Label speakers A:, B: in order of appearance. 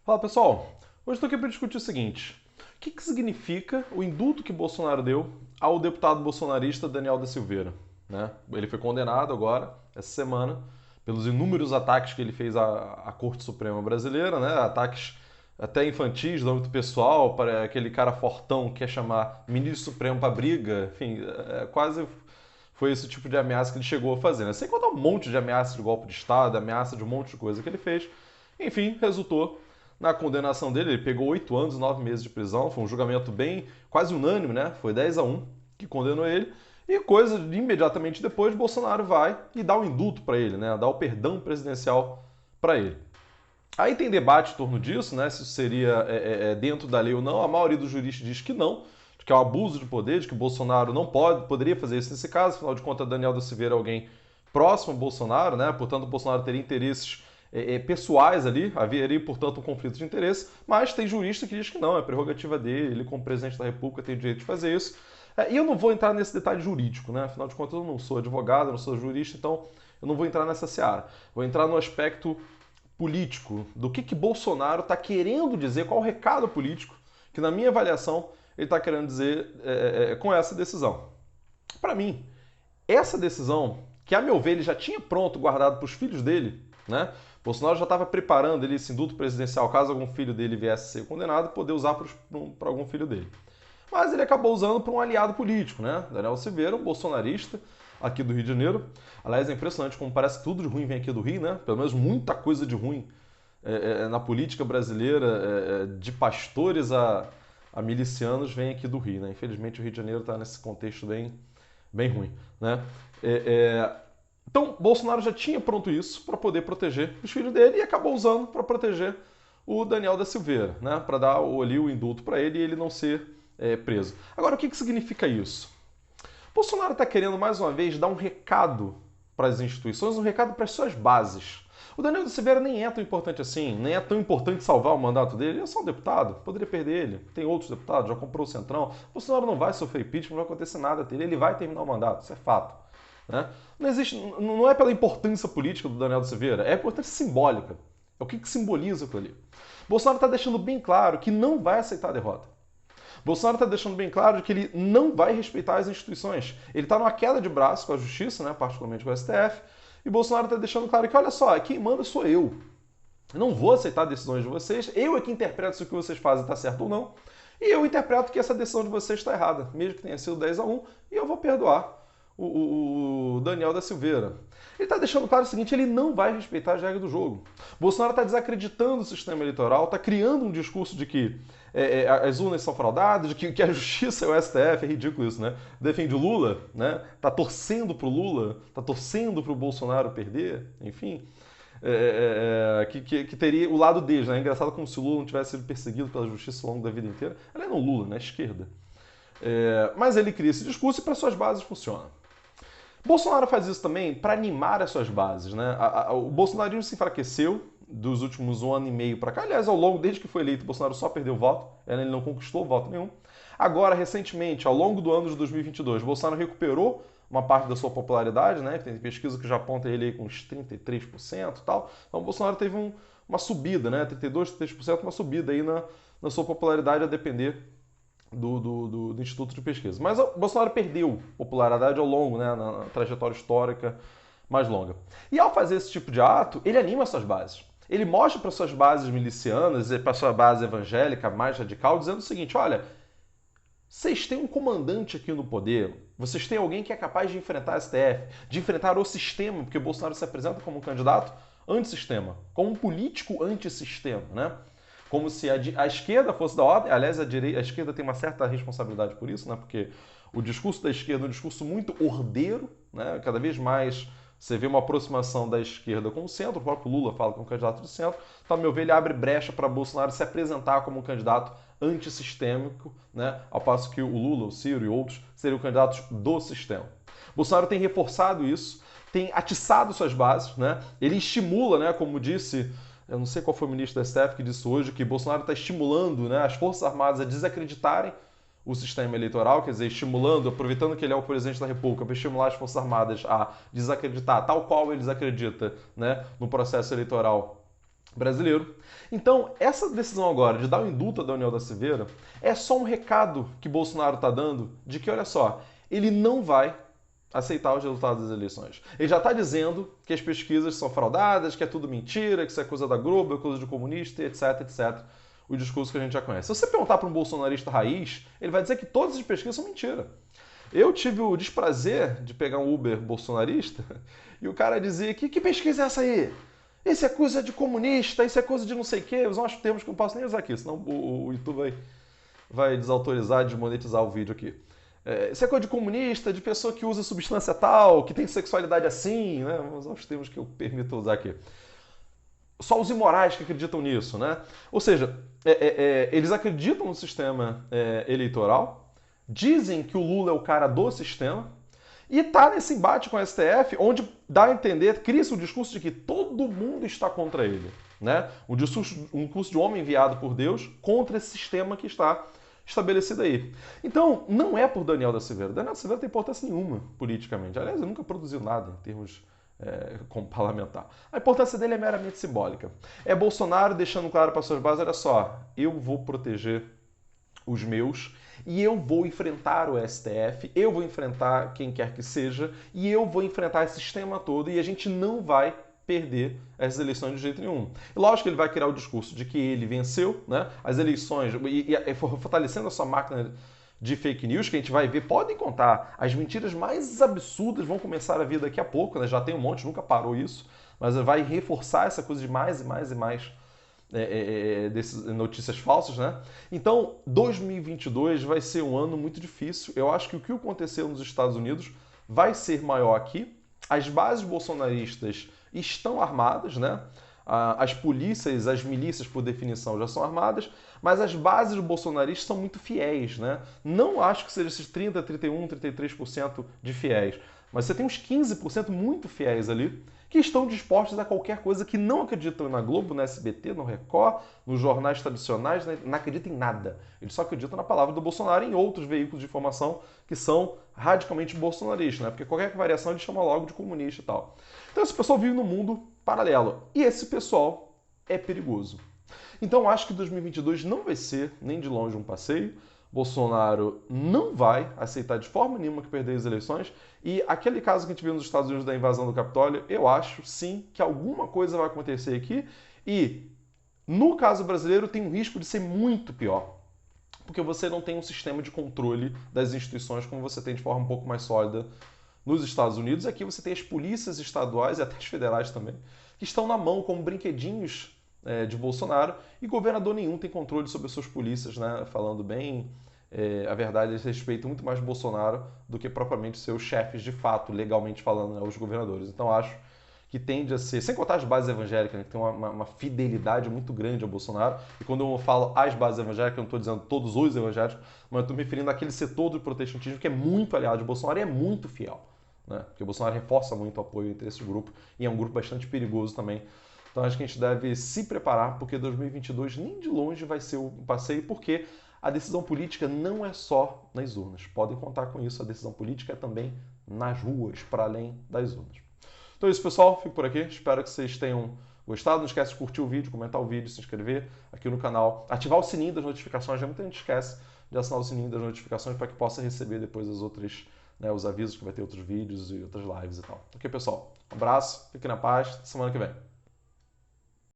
A: Fala pessoal, hoje estou aqui para discutir o seguinte: o que significa o indulto que Bolsonaro deu ao deputado bolsonarista Daniel da Silveira? Né? Ele foi condenado agora, essa semana, pelos inúmeros ataques que ele fez à Corte Suprema Brasileira, né? Ataques até infantis, do âmbito pessoal, para aquele cara fortão que quer chamar ministro supremo para briga, enfim, quase foi esse tipo de ameaça que ele chegou a fazer. Né? Sem contar um monte de ameaças de golpe de Estado, ameaça de um monte de coisa que ele fez. Enfim, resultou na condenação dele. Ele pegou 8 anos e 9 meses de prisão. Foi um julgamento bem quase unânime, né? Foi 10-1 que condenou ele. E coisa imediatamente depois, Bolsonaro vai e dá o indulto para ele, né? Dá o perdão presidencial para ele. Aí tem debate em torno disso, né? Se isso seria dentro da lei ou não. A maioria dos juristas diz que não, que é um abuso de poder, de que Bolsonaro não poderia fazer isso nesse caso. Afinal de contas, Daniel da Silveira é alguém próximo a Bolsonaro, né? Portanto, Bolsonaro teria interesses pessoais ali, haveria, portanto, um conflito de interesse, mas tem jurista que diz que não, é prerrogativa dele, ele como presidente da República tem o direito de fazer isso. E eu não vou entrar nesse detalhe jurídico, né? Afinal de contas, eu não sou advogado, eu não sou jurista, então eu não vou entrar nessa seara. Vou entrar no aspecto político, do que Bolsonaro está querendo dizer, qual o recado político que, na minha avaliação, ele está querendo dizer com essa decisão. Para mim, essa decisão, que a meu ver ele já tinha pronto, guardado para os filhos dele, né? Bolsonaro já estava preparando ele, esse indulto presidencial, caso algum filho dele viesse a ser condenado, poder usar para algum filho dele. Mas ele acabou usando para um aliado político, né? Daniel Silveira, um bolsonarista aqui do Rio de Janeiro. Aliás, é impressionante como parece que tudo de ruim vem aqui do Rio, né? Pelo menos muita coisa de ruim na política brasileira, de pastores a milicianos, vem aqui do Rio, né? Infelizmente o Rio de Janeiro está nesse contexto bem ruim, né? Então, Bolsonaro já tinha pronto isso para poder proteger os filhos dele e acabou usando para proteger o Daniel da Silveira, né? Para dar ali o indulto para ele e ele não ser preso. Agora, o que significa isso? Bolsonaro está querendo, mais uma vez, dar um recado para as instituições, um recado para as suas bases. O Daniel da Silveira nem é tão importante assim, nem é tão importante salvar o mandato dele. Ele é só um deputado, poderia perder ele. Tem outros deputados, já comprou o Centrão. O Bolsonaro não vai sofrer impeachment, não vai acontecer nada dele, ele vai terminar o mandato, isso é fato. Né? Não é pela importância política do Daniel da Silveira, é a importância simbólica. É o que simboliza aquilo ali. Bolsonaro está deixando bem claro que não vai aceitar a derrota. Bolsonaro está deixando bem claro que ele não vai respeitar as instituições. Ele está numa queda de braço com a justiça, né, particularmente com o STF, e Bolsonaro está deixando claro que, olha só, quem manda sou eu. Eu não vou aceitar decisões de vocês, eu é que interpreto se o que vocês fazem está certo ou não, e eu interpreto que essa decisão de vocês está errada, mesmo que tenha sido 10-1, e eu vou perdoar o Daniel da Silveira. Ele está deixando claro o seguinte, ele não vai respeitar as regras do jogo. Bolsonaro está desacreditando o sistema eleitoral, está criando um discurso de que as urnas são fraudadas, de que a justiça é o STF, é ridículo isso, né? Defende o Lula, né? Tá torcendo pro Lula, tá torcendo pro Bolsonaro perder, enfim. Que teria o lado deles, né? É engraçado como se o Lula não tivesse sido perseguido pela justiça ao longo da vida inteira. Ela é não Lula, né? Esquerda. Mas ele cria esse discurso e para suas bases funciona. Bolsonaro faz isso também para animar as suas bases, né? O bolsonarismo se enfraqueceu dos últimos 1 ano e meio para cá. Aliás, ao longo, desde que foi eleito, Bolsonaro só perdeu voto, ele não conquistou voto nenhum. Agora, recentemente, ao longo do ano de 2022, Bolsonaro recuperou uma parte da sua popularidade, né? Tem pesquisa que já aponta ele com uns 33% e tal. Então, Bolsonaro teve uma subida, né? 32%, 33%, uma subida aí na sua popularidade a depender do Instituto de Pesquisa. Mas o Bolsonaro perdeu popularidade ao longo, né, na trajetória histórica mais longa. E ao fazer esse tipo de ato, ele anima suas bases. Ele mostra para suas bases milicianas e para sua base evangélica mais radical, dizendo o seguinte, olha, vocês têm um comandante aqui no poder, vocês têm alguém que é capaz de enfrentar a STF, de enfrentar o sistema, porque o Bolsonaro se apresenta como um candidato antissistema, como um político antissistema, né? Como se a esquerda fosse da ordem. Aliás, a esquerda tem uma certa responsabilidade por isso, né? Porque o discurso da esquerda é um discurso muito ordeiro, né? Cada vez mais você vê uma aproximação da esquerda com o centro. O próprio Lula fala que é um candidato de centro. Então, a meu ver, ele abre brecha para Bolsonaro se apresentar como um candidato antissistêmico, né? Ao passo que o Lula, o Ciro e outros seriam candidatos do sistema. Bolsonaro tem reforçado isso, tem atiçado suas bases, né? Ele estimula, né? Como disse, eu não sei qual foi o ministro da STF que disse hoje, que Bolsonaro está estimulando, né, as Forças Armadas a desacreditarem o sistema eleitoral, quer dizer, estimulando, aproveitando que ele é o presidente da República, para estimular as Forças Armadas a desacreditar, tal qual ele desacredita, né, no processo eleitoral brasileiro. Então, essa decisão agora de dar o indulto a Daniel da Silveira é só um recado que Bolsonaro está dando de que, olha só, ele não vai aceitar os resultados das eleições. Ele já está dizendo que as pesquisas são fraudadas, que é tudo mentira, que isso é coisa da Globo, é coisa de comunista, etc, etc. O discurso que a gente já conhece. Se você perguntar para um bolsonarista raiz, ele vai dizer que todas as pesquisas são mentira. Eu tive o desprazer de pegar um Uber bolsonarista e o cara dizia que pesquisa é essa aí? Isso é coisa de comunista, isso é coisa de não sei o quê. Usar uns termos que eu não posso nem usar aqui, senão o YouTube vai desautorizar, desmonetizar o vídeo aqui. Isso é coisa de comunista, de pessoa que usa substância tal, que tem sexualidade assim, né? Vamos usar os termos que eu permito usar aqui. Só os imorais que acreditam nisso, né? Ou seja, eles acreditam no sistema eleitoral, dizem que o Lula é o cara do sistema, e tá nesse embate com o STF, onde dá a entender, cria-se o discurso de que todo mundo está contra ele. Né? Um discurso de homem enviado por Deus contra esse sistema que está estabelecido aí. Então, não é por Daniel da Silveira. Daniel da Silveira não tem importância nenhuma politicamente. Aliás, ele nunca produziu nada em termos como parlamentar. A importância dele é meramente simbólica. É Bolsonaro deixando claro para suas bases, olha só, eu vou proteger os meus, e eu vou enfrentar o STF, eu vou enfrentar quem quer que seja, e eu vou enfrentar esse sistema todo, e a gente não vai perder as eleições de jeito nenhum. Lógico que ele vai criar o discurso de que ele venceu, né, as eleições, e fortalecendo a sua máquina de fake news, que a gente vai ver, podem contar, as mentiras mais absurdas vão começar a vir daqui a pouco, né, já tem um monte, nunca parou isso, mas vai reforçar essa coisa de mais e mais e mais dessas notícias falsas, né? Então, 2022 vai ser um ano muito difícil. Eu acho que o que aconteceu nos Estados Unidos vai ser maior aqui. As bases bolsonaristas estão armadas, né? As polícias, as milícias, por definição, já são armadas, mas as bases bolsonaristas são muito fiéis, né? Não acho que seja esses 30, 31, 33% de fiéis, mas você tem uns 15% muito fiéis ali, que estão dispostos a qualquer coisa, que não acreditam na Globo, na SBT, no Record, nos jornais tradicionais, não acreditam em nada. Eles só acreditam na palavra do Bolsonaro e em outros veículos de informação que são radicalmente bolsonaristas, né? Porque qualquer variação ele chama logo de comunista e tal. Então esse pessoal vive num mundo paralelo. E esse pessoal é perigoso. Então eu acho que 2022 não vai ser nem de longe um passeio. Bolsonaro não vai aceitar de forma nenhuma que perder as eleições. E aquele caso que a gente viu nos Estados Unidos da invasão do Capitólio, eu acho sim que alguma coisa vai acontecer aqui. E no caso brasileiro tem um risco de ser muito pior. Porque você não tem um sistema de controle das instituições como você tem de forma um pouco mais sólida nos Estados Unidos. Aqui você tem as polícias estaduais e até as federais também, que estão na mão como brinquedinhos de Bolsonaro, e governador nenhum tem controle sobre as suas polícias, né? Falando bem, a verdade, eles respeitam muito mais Bolsonaro do que propriamente seus chefes de fato, legalmente falando, né? Os governadores. Então acho que tende a ser, sem contar as bases evangélicas, né? Que tem uma fidelidade muito grande ao Bolsonaro, e quando eu falo as bases evangélicas, eu não estou dizendo todos os evangélicos, mas eu estou me referindo àquele setor do protestantismo que é muito aliado de Bolsonaro e é muito fiel. Né? Porque o Bolsonaro reforça muito o apoio entre esse grupo, e é um grupo bastante perigoso também. Então acho que a gente deve se preparar, porque 2022 nem de longe vai ser um passeio, porque a decisão política não é só nas urnas. Podem contar com isso, a decisão política é também nas ruas, para além das urnas. Então é isso, pessoal. Fico por aqui. Espero que vocês tenham gostado. Não esquece de curtir o vídeo, comentar o vídeo, se inscrever aqui no canal, ativar o sininho das notificações. Já muita gente esquece de assinar o sininho das notificações para que possa receber depois as outras, né, os avisos que vai ter outros vídeos e outras lives e tal. Ok, pessoal? Um abraço, fique na paz. Semana que vem.